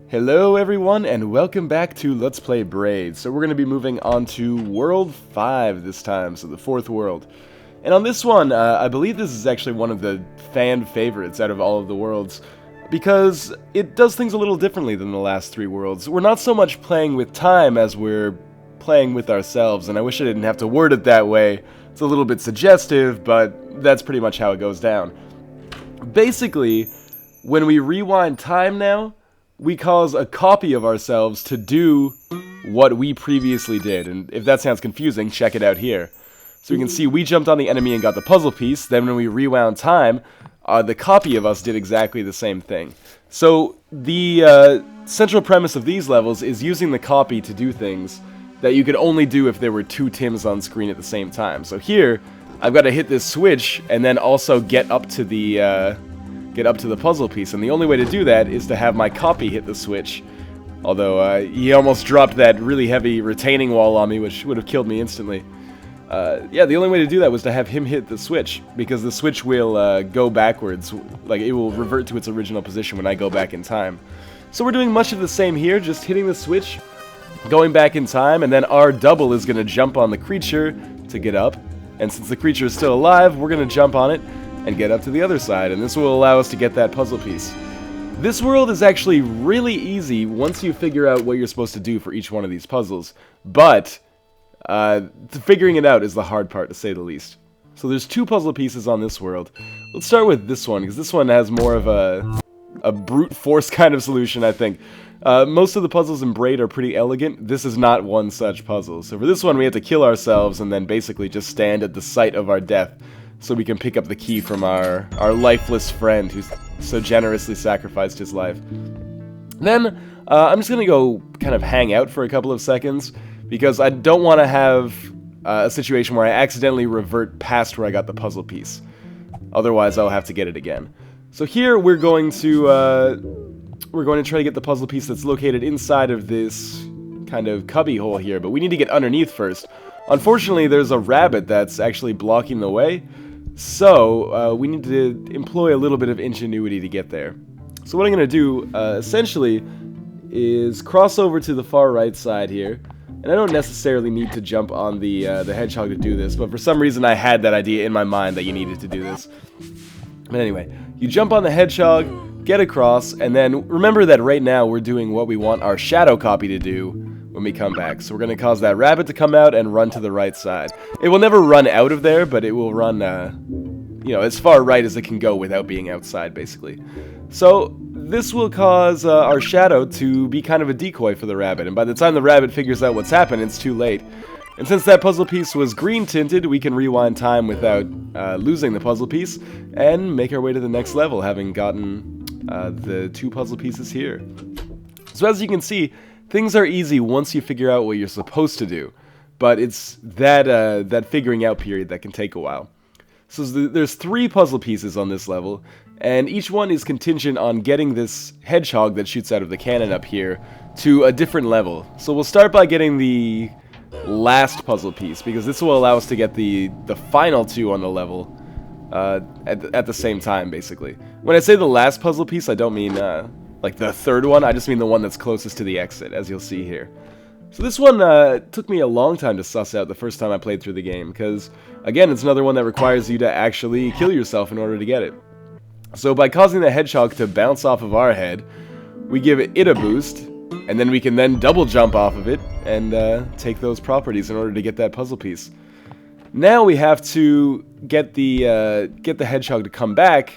Hello everyone and welcome back to Let's Play Braid. So we're going to be moving on to World 5 this time, so the 4th world. And on this one, I believe this is actually one of the fan favorites out of all of the worlds, because it does things a little differently than the last 3 worlds. We're not so much playing with time as we're playing with ourselves, and I wish I didn't have to word it that way. It's a little bit suggestive, but that's pretty much how it goes down. Basically, when we rewind time now, we cause a copy of ourselves to do what we previously did. And if that sounds confusing, check it out here. So you can see we jumped on the enemy and got the puzzle piece. Then when we rewound time, the copy of us did exactly the same thing. So the central premise of these levels is using the copy to do things that you could only do if there were 2 Tims on screen at the same time. So here, I've got to hit this switch and then also get up to the puzzle piece, and the only way to do that is to have my copy hit the switch. Although, he almost dropped that really heavy retaining wall on me, which would have killed me instantly. Yeah, the only way to do that was to have him hit the switch, because the switch will go backwards, like it will revert to its original position when I go back in time. So we're doing much of the same here, just hitting the switch, going back in time, and then our double is going to jump on the creature to get up, and since the creature is still alive, we're going to jump on it and get up to the other side, and this will allow us to get that puzzle piece. This world is actually really easy once you figure out what you're supposed to do for each one of these puzzles, but figuring it out is the hard part, to say the least. So there's 2 puzzle pieces on this world. Let's start with this one, because this one has more of a brute force kind of solution, I think. Most of the puzzles in Braid are pretty elegant. This is not one such puzzle. So for this one, we have to kill ourselves and then basically just stand at the site of our death, so we can pick up the key from our lifeless friend who's so generously sacrificed his life. Then, I'm just going to go kind of hang out for a couple of seconds, because I don't want to have a situation where I accidentally revert past where I got the puzzle piece. Otherwise, I'll have to get it again. So here, we're going to try to get the puzzle piece that's located inside of this kind of cubby hole here, but we need to get underneath first. Unfortunately, there's a rabbit that's actually blocking the way, so we need to employ a little bit of ingenuity to get there. So what I'm going to do, essentially, is cross over to the far right side here. And I don't necessarily need to jump on the hedgehog to do this, but for some reason I had that idea in my mind that you needed to do this. But anyway, you jump on the hedgehog, get across, and then remember that right now we're doing what we want our shadow copy to do when we come back. So we're going to cause that rabbit to come out and run to the right side. It will never run out of there, but it will run, you know, as far right as it can go without being outside, basically. So this will cause our shadow to be kind of a decoy for the rabbit, and by the time the rabbit figures out what's happened, it's too late. And since that puzzle piece was green tinted, we can rewind time without losing the puzzle piece and make our way to the next level, having gotten the 2 puzzle pieces here. So as you can see, things are easy once you figure out what you're supposed to do, but it's that figuring out period that can take a while. So there's 3 puzzle pieces on this level, and each one is contingent on getting this hedgehog that shoots out of the cannon up here to a different level. So we'll start by getting the last puzzle piece, because this will allow us to get the final 2 on the level at the same time, basically. When I say the last puzzle piece, I don't mean like the 3rd one, I just mean the one that's closest to the exit, as you'll see here. So this one took me a long time to suss out the first time I played through the game, because, again, it's another one that requires you to actually kill yourself in order to get it. So by causing the hedgehog to bounce off of our head, we give it a boost, and then we can then double jump off of it and take those properties in order to get that puzzle piece. Now we have to get the hedgehog to come back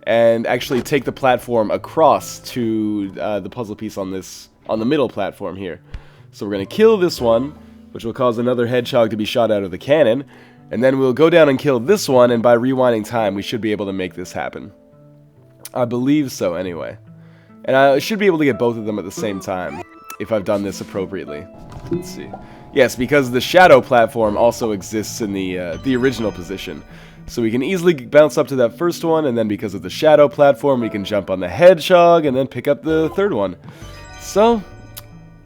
and actually take the platform across to the puzzle piece on the middle platform here. So we're going to kill this one, which will cause another hedgehog to be shot out of the cannon, and then we'll go down and kill this one, and by rewinding time we should be able to make this happen. I believe so, anyway. And I should be able to get both of them at the same time, if I've done this appropriately. Let's see. Yes, because the shadow platform also exists in the original position. So we can easily bounce up to that first one, and then because of the shadow platform, we can jump on the hedgehog, and then pick up the 3rd one. So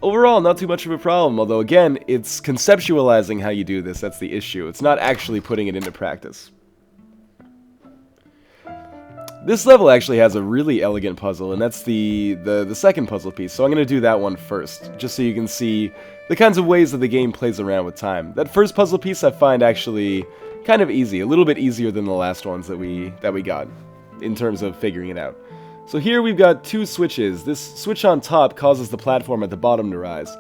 overall, not too much of a problem, although again, it's conceptualizing how you do this, that's the issue. It's not actually putting it into practice. This level actually has a really elegant puzzle, and that's the second puzzle piece, so I'm going to do that one first, just so you can see the kinds of ways that the game plays around with time. That first puzzle piece I find actually kind of easy, a little bit easier than the last ones that we got, in terms of figuring it out. So here we've got two switches. This switch on top causes the platform at the bottom to rise,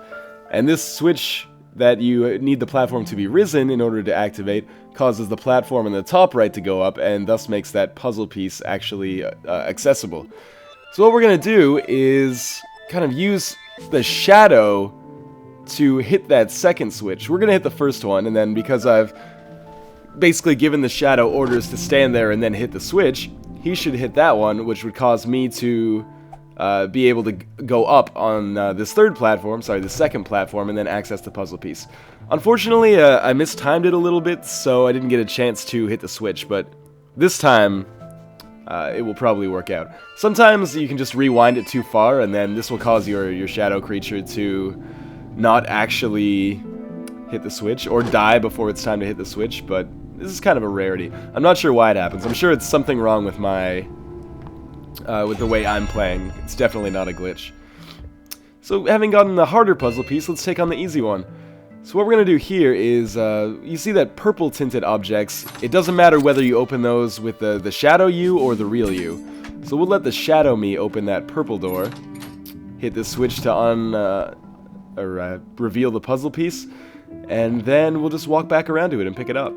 and this switch that you need the platform to be risen in order to activate causes the platform in the top right to go up, and thus makes that puzzle piece actually accessible. So what we're going to do is kind of use the shadow to hit that second switch. We're going to hit the first one, and then because I've basically given the shadow orders to stand there and then hit the switch, he should hit that one, which would cause me to be able to go up on this third platform, sorry, the second platform, and then access the puzzle piece. Unfortunately, I mistimed it a little bit, so I didn't get a chance to hit the switch, but this time, it will probably work out. Sometimes you can just rewind it too far, and then this will cause your shadow creature to not actually hit the switch, or die before it's time to hit the switch, but this is kind of a rarity. I'm not sure why it happens. I'm sure it's something wrong with my with the way I'm playing. It's definitely not a glitch. So having gotten the harder puzzle piece, let's take on the easy one. So what we're going to do here is, you see that purple tinted objects, it doesn't matter whether you open those with the shadow you or the real you. So we'll let the shadow me open that purple door, hit the switch to reveal the puzzle piece, and then we'll just walk back around to it and pick it up.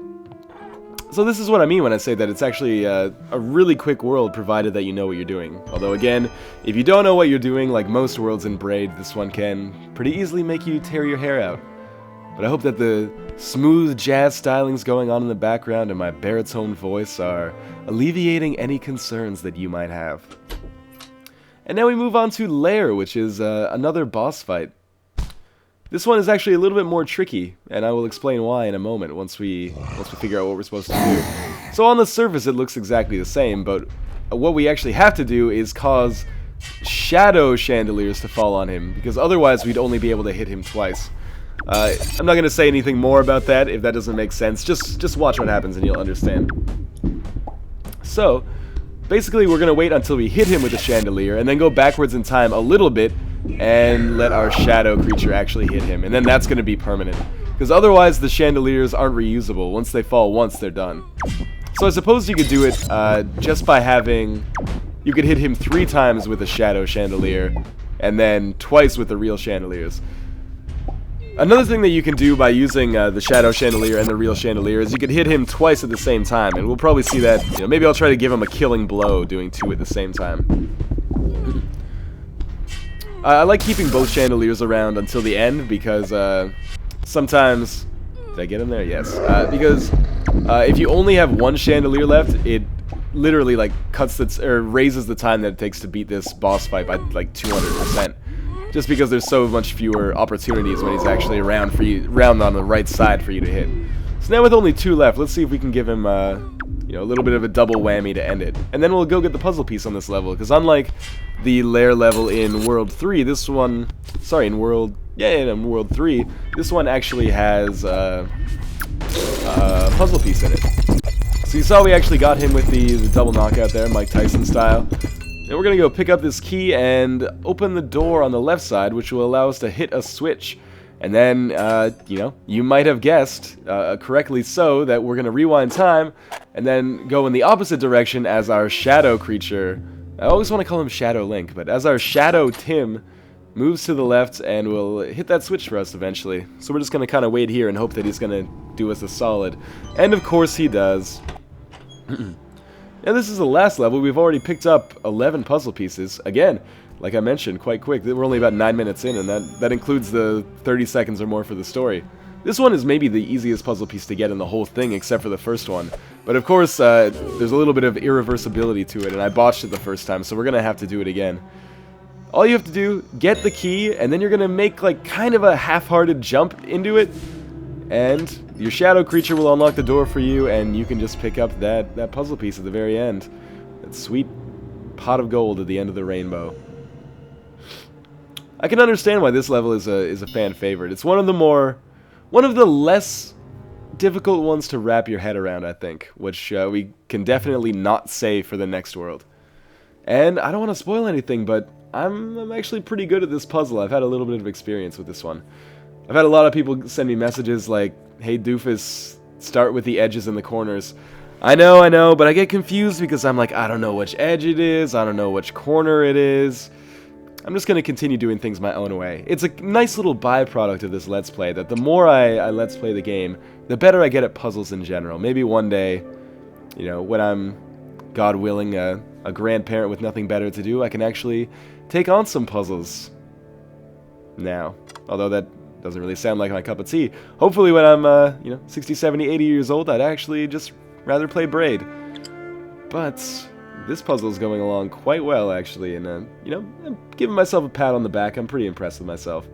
So this is what I mean when I say that it's actually a really quick world, provided that you know what you're doing. Although again, if you don't know what you're doing, like most worlds in Braid, this one can pretty easily make you tear your hair out. But I hope that the smooth jazz stylings going on in the background and my baritone voice are alleviating any concerns that you might have. And now we move on to Lair, which is another boss fight. This one is actually a little bit more tricky, and I will explain why in a moment once we figure out what we're supposed to do. So on the surface it looks exactly the same, but what we actually have to do is cause shadow chandeliers to fall on him, because otherwise we'd only be able to hit him twice. I'm not going to say anything more about that if that doesn't make sense. Just watch what happens and you'll understand. So, basically we're going to wait until we hit him with the chandelier, and then go backwards in time a little bit, and let our shadow creature actually hit him, and then that's going to be permanent. Because otherwise the chandeliers aren't reusable. Once they fall once, they're done. So I suppose you could do it just by having... You could hit him 3 times with a shadow chandelier, and then twice with the real chandeliers. Another thing that you can do by using the shadow chandelier and the real chandelier is you could hit him twice at the same time, and we'll probably see that, you know, maybe I'll try to give him a killing blow doing 2 at the same time. I like keeping both chandeliers around until the end, because sometimes... Did I get him there? Yes. Because if you only have one chandelier left, it literally like raises the time that it takes to beat this boss fight by like 200%. Just because there's so much fewer opportunities when he's actually around on the right side for you to hit. So now with only 2 left, let's see if we can give him you know, a little bit of a double whammy to end it. And then we'll go get the puzzle piece on this level, because unlike the Lair level in World 3, this one... Sorry, in World 3, this one actually has a puzzle piece in it. So you saw we actually got him with the double knockout there, Mike Tyson style. And we're going to go pick up this key and open the door on the left side, which will allow us to hit a switch. And then, you know, you might have guessed, correctly so, that we're going to rewind time and then go in the opposite direction as our shadow creature. I always want to call him Shadow Link, but as our Shadow Tim moves to the left and will hit that switch for us eventually. So we're just going to kind of wait here and hope that he's going to do us a solid. And of course he does. Now this is the last level. We've already picked up 11 puzzle pieces. Again, like I mentioned, quite quick. We're only about 9 minutes in, and that includes the 30 seconds or more for the story. This one is maybe the easiest puzzle piece to get in the whole thing, except for the first one. But of course, there's a little bit of irreversibility to it, and I botched it the first time, so we're going to have to do it again. All you have to do, get the key, and then you're going to make like kind of a half-hearted jump into it, and your shadow creature will unlock the door for you, and you can just pick up that puzzle piece at the very end. That sweet pot of gold at the end of the rainbow. I can understand why this level is a fan favorite. It's one of the less difficult ones to wrap your head around, I think, which we can definitely not say for the next world. And I don't want to spoil anything, but I'm actually pretty good at this puzzle. I've had a little bit of experience with this one. I've had a lot of people send me messages like, hey doofus, start with the edges and the corners. I know, but I get confused because I'm like, I don't know which edge it is, I don't know which corner it is. I'm just going to continue doing things my own way. It's a nice little byproduct of this Let's Play, that the more I Let's Play the game, the better I get at puzzles in general. Maybe one day, you know, when I'm, God willing, a grandparent with nothing better to do, I can actually take on some puzzles now. Although that doesn't really sound like my cup of tea. Hopefully when I'm, you know, 60, 70, 80 years old, I'd actually just rather play Braid. But this puzzle is going along quite well, actually, and, you know, I'm giving myself a pat on the back. I'm pretty impressed with myself.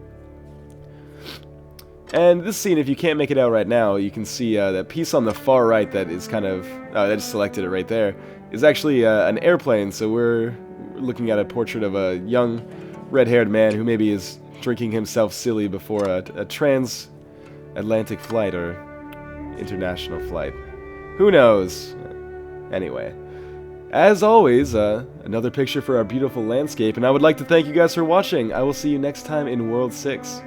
And this scene, if you can't make it out right now, you can see that piece on the far right that is kind of, I just selected it right there, is actually an airplane. So we're looking at a portrait of a young red-haired man who maybe is drinking himself silly before a transatlantic flight or international flight. Who knows? Anyway, as always, another picture for our beautiful landscape, and I would like to thank you guys for watching. I will see you next time in World 6.